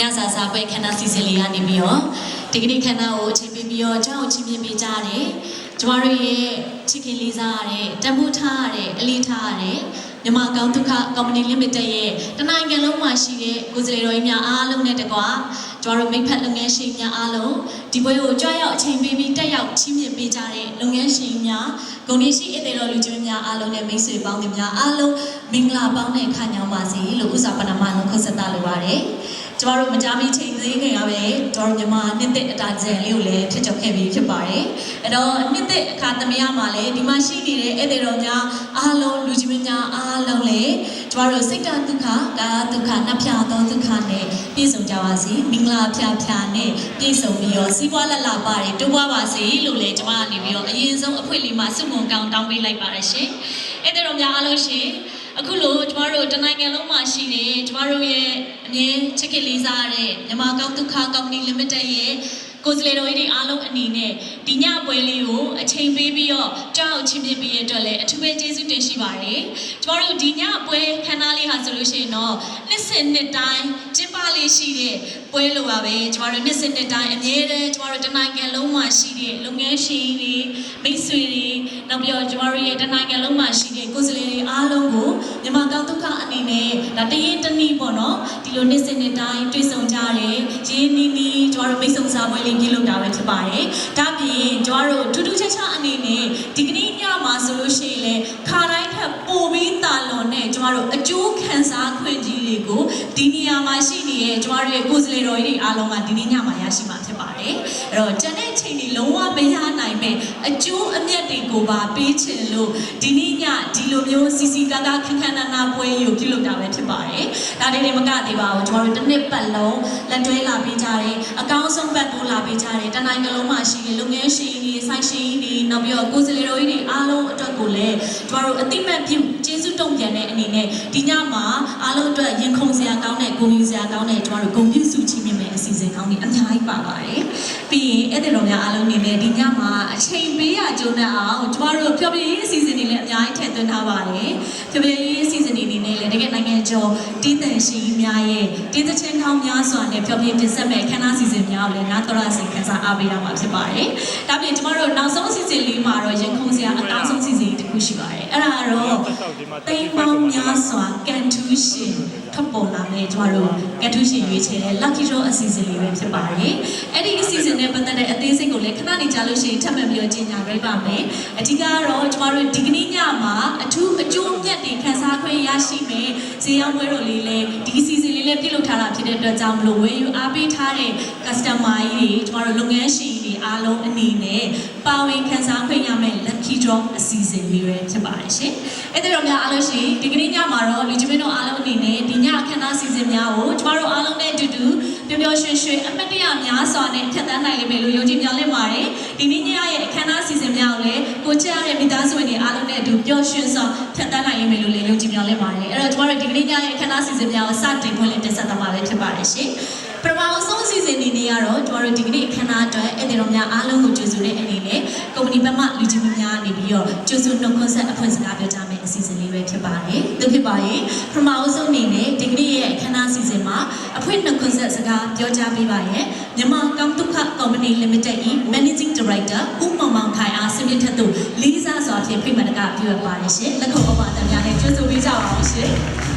ညစာစားပွဲခန္ဓာစီစဉ်လေးကနေပြီးတော့ဒီကနေ့ခန္ဓာကိုအချိန်ပေးပြီးတော့ကျောင်းကိုချင်းပြပေးကြတယ်ကျမတို့ရဲ့ချစ်ခင်လေးစားရတဲ့တန်ဖိုးထားရတဲ့အလေးထားရတဲ့မြန်မာကောင်းဒုက္ခကုမ္ပဏီ limited ရဲ့တနိုင်ငံလုံးမှာရှိတဲ့ကိုယ်စားလှယ်တော်ကြီးများအားလုံးနဲ့တကွာကျမတို့မိဖက်လုပ်ငန်းရှင်များအားလုံးဒီပွဲကိုကြွရောက်အချိန်ပေးပြီးတက်ရောက်ချင်းပြပေးကြတဲ့လုပ်ငန်းရှင်များဂုဏ်ရှိအသေးတော်လူကြီးများအားလုံးနဲ့မိတ်ဆွေပေါင်းများအားလုံးမင်္ဂလာပေါင်းတဲ့ခါညောင်းပါစေလို့ဥစ္စာပဏာမလုံးခုဆက်တာလိုပါတယ်ကျမတို့မကြမီချိန်သေးခင်ကပဲကျွန်တော်မြန်မာနှစ်သက်အတာကျန်လေးကိုလည်းဖြစ်ချုပ်ခဲ့ပြီးဖြစ်ပါတယ်အဲ့တော့နှစ်သက်အခါသမယမှာလည်းဒီမှာရှိနေတဲ့ဧည့်သည်တော်များအားလုံးလူကြီးမင်းများအားလုံးလည်းကျမတို့စိတ်တဒုက္ခကာဒုက္ခနှဖျားသောဒုက္ခနဲ့ပြည့်စုံကြပါစေမင်္ဂလာဖျားဖျားနဲ့ပြည့်စုံပြီးတော့စီးပွားလက်လာပါတယ်တိုးပွားပါစေလို့လည်းကျမကနေပြီးတော့အရင်ဆုံးအဖွင့်လေးမှာစုမုံကောင်းတောင်းပေးလိုက်ပါတယ်ရှင်ဧည့်သည်တော်များအားလုံးရှင်အခုလိုကျမတို့တနိုင်ငံလုံးမှာရှိနေကျမတို့ရဲ့အမြင်ချစ်ခင်လေးစားတဲ့မြန်မာကောင်းဒုက္ခကုမ္ပဏီ limited ရဲ့ကိုယ်စားလှယ်တော်ကြီးအားလုံးအနေနဲ့ဒီညပွဲလေးကိုအချိန်ပေးပြီးတော့ကြောက်ချင်းပြပေးရတဲ့အတွက်လည်းအထူးပဲကျေးဇူးတင်ရှိပါတယ်ကျမတို့ဒီညပွဲခန်းသားလေးဟာဆိုလို့ရှိရင်တော့နှစ်စဉ်နှစ်တိုင်းကျင်းပလေးရှိတဲ့ပွဲလိုပါပဲကျမတို့နှစ်စဉ်နှစ်တိုင်းအမြဲတမ်းကျမတို့တနိုင်ငံလုံးမှာရှိတဲ့လုပ်ငန်းရှင်တွေမိတ်ဆွေတွေနောက်ပြီးတော့ကျမတို့ရဲ့တနိုင်ငံလုံးမှာရှိတဲ့ကိုယ်စားလှယ်တွေအားလုံးကိုမြန်မာကောင်းဒုက္ခအနေနဲ့ဒါတရင်တနည်းပေါ့နော်ဒီလိုနှစ်စဉ်နှစ်တိုင်းတွေ့ဆုံကြတယ်ရင်းနှီးနှီးကျမတို့မိတ်ဆုံစားပွဲလေးပြုလုပ်တာပဲဖြစ်ပါတယ်ဒါပြင်ကျမတို့ထူးထူးခြားခြားအနေနဲ့ဒီကနေ့ညမှာဆိုလို့ရှိရင်လည်းခါတိုင်းထက်ပိုပြီးတာလွန်နဲ့ကျမတို့အကျိုးခံစားခွင့်ကြီးတွေကိုဒီနေရာမှာရှိနေတဲ့ကျမတို့ရဲ့ကိုယ်စားလှယ်တော်ကြီးတွေအားလုံးကဒီနေ့ညမှာရရှိမှာဖြစ်ပါတယ်အဲ့တော့ကျန်တဲ့ချိန်တွေလုံးဝမရနိုင်မဲ့အကျိုးအမြတ်တွေကိုပါပေးချင်လို့ဒီနေ့ညဒီလိုမျိုးစီစီကားကားခန်းခန်းနာနာပွဲကိုပြုလုပ်တာပဲဖြစ်ပါတယ်ဒါတွေမကသေးပါဘူးကျမတို့တစ်နှစ်ပတ်လုံးလက်တွဲလာပေးကြတယ်အကောင်းဆုံးဘက်ကိုလာပေးကြတယ်တနိုင်ငံလုံးမှာရှိတဲ့လုပ်ငန်းရှင်တွေဆိုင်ရှင်တွေနောက်ပြီးတော့ကိုယ်စားလှယ်တော်ကြီးတွေအားလုံးအတွက်ကိုလည်းကျမတို့အတိမတ်ပြုကျေးဇူးတုံ့ပြန်တဲ့အနေနဲ့ဒီညမှာအားလုံးအတွက်ရင်ခုန်စရာကောင်းတဲ့ဂုဏ်ယူစရာကောင်းတဲ့ကျမတို့ဂုဏ်ပြုစုချီးမြှင့်မယ့်အစီအစဉ်ကောင်းတွေအများကြီးပါပါတယ်ပြီးရင်ဧည့်သည်တော်များအားလုံးအနေနဲ့ဒီညမှာအချိန်ပေးရကြုံတဲ့အောင်ကျမတို့ဖျော်ဖြေရေးအစီအစဉ်တွေလည်းအများကြီးထည့်သွင်းထားပါတယ်ဖျော်ဖြေရေးအစီအစဉ်တွေအနေနဲ့လည်းတကယ်နိုင်ငံကျော်တီးသန့်ရှင်များရဲ့တီးသချင်းကောင်းများစွာနဲ့ဖျော်ဖြေတင်ဆက်မဲ့ခန်းသားအစီအစဉ်များကိုလည်းနားတော်ရစိတ်ခံစားအားပေးရမှာဖြစ်ပါတယ်ဒါပြင်ကျမတို့နောက်ဆုံးအစီအစဉ်လေးမှာတော့ရင်ခုန်စရာအကောင်းဆုံးအစီအစဉ်တစ်ခုရှိပါတယ်အဲ့ဒါကတော့တိမ်ပေါင်းများစွာကန်ထူးရှင်ထွက်ပေါ်လာတဲ့ကျမတို့ကန်ထူးရှင်ရွေးချယ်တဲ့ lucky draw အစီအစဉ်လေးပဲဖြစ်ပါတယ်အဲ့ဒီအစီအစဉ်နဲ့ပတ်သက်တဲ့အသေးစိတ်ကိုလည်းခဏနေကြာလို့ရှိရင်ထပ်မံပြီးတော့ကြေညာပေးပါမယ်အဓိကတော့ကျမတို့ဒီကနေ့ညမှာအထူးအကျိုးအမြတ်တွေခံစားခွင့်ရရှိမယ်ဈေးရောင်းပွဲတော်လေးလည်းဒီအစီအစဉ်လေးလည်းပြုလုပ်ထားတာဖြစ်တဲ့အတွက်ကြောင့်မလို့ဝယ်ယူအားပေးထားတဲ့ customer ကြီးတွေကျမတို့လုပ်ငန်းရှင်တွေအားလုံးအနေနဲ့ပါဝင်ခံစားခွင့်ရမယ့် lucky draw အစီအစဉ်လေးပဲဖြစ်ပါတယ်ရှင်အဲ့ဒါတော့များအားလုံးရှိဒီကနေ့ညမှာတော့လူကြီးမင်းတို့အားလုံးအနေနဲ့ဒီညအခမ်းအနားအစီအစဉ်များကိုကျမတို့အားလုံးနဲ့အတူတူပျော်ပျော်ရွှင်ရွှင်အမတ်တရများစွာနဲ့ဖြတ်သန်းနိုင်လိမ့်မယ်လို့ယုံကြည်မျှော်လင့်ပါတယ်ဒီနေ့ညရဲ့အခမ်းအနားအစီအစဉ်များကိုလည်းကိုချစ်ရတဲ့မိသားစုဝင်တွေအားလုံးနဲ့အတူပျော်ရွှင်စွာဖြတ်သန်းနိုင်လိမ့်မယ်လို့လည်းယုံကြည်မျှော်လင့်ပါတယ်အဲ့တော့ကျမတို့ဒီကနေ့ညရဲ့အခမ်းအနားအစီအစဉ်များကိုစတင်ဖွင့်လှစ်တင်ဆက်သွားမှာပဲဖြစ်ပါတယ်ရှင်ပထမဆုံးအစီအစဉ်နေကတော့ကျမတို့ဒီကနေ့အခမ်းအနားအတွက်ဧည့်သည်တော်များအားလုံးကိုကြိုဆိုတဲ့အနေနဲ့ကုမ္ပဏီဘက်မှလူကြီးများနေပြီးတော့ကြိုဆိုနှုတ်ခွန်းဆက်အဖွင့်စကားပြောကြမယ့်အစီအစဉ်လေးပဲဖြစ်ပါတယ်။ဒါဖြစ်ပါရင်ပထမဆုံးအနေနဲ့ဒီကနေ့ရဲ့အခမ်းအနားအစီအစဉ်မှာအဖွင့်နှုတ်ခွန်းဆက်စကားပြောကြားပေးပါရဲ့မြန်မာကောင်းဒုက္ခကုမ္ပဏီ limited ၏ managing director ဦးမောင်မောင်ခိုင်အားစမြင့်ထက်တို့လေးစားစွာဖြင့်ဖိတ်မှတ်တကပြုအပ်ပါတယ်ရှင်။လက်ခုပ်ပေါ်ပါတများနဲ့ကြိုဆိုပေးကြပါအောင်ရှင်။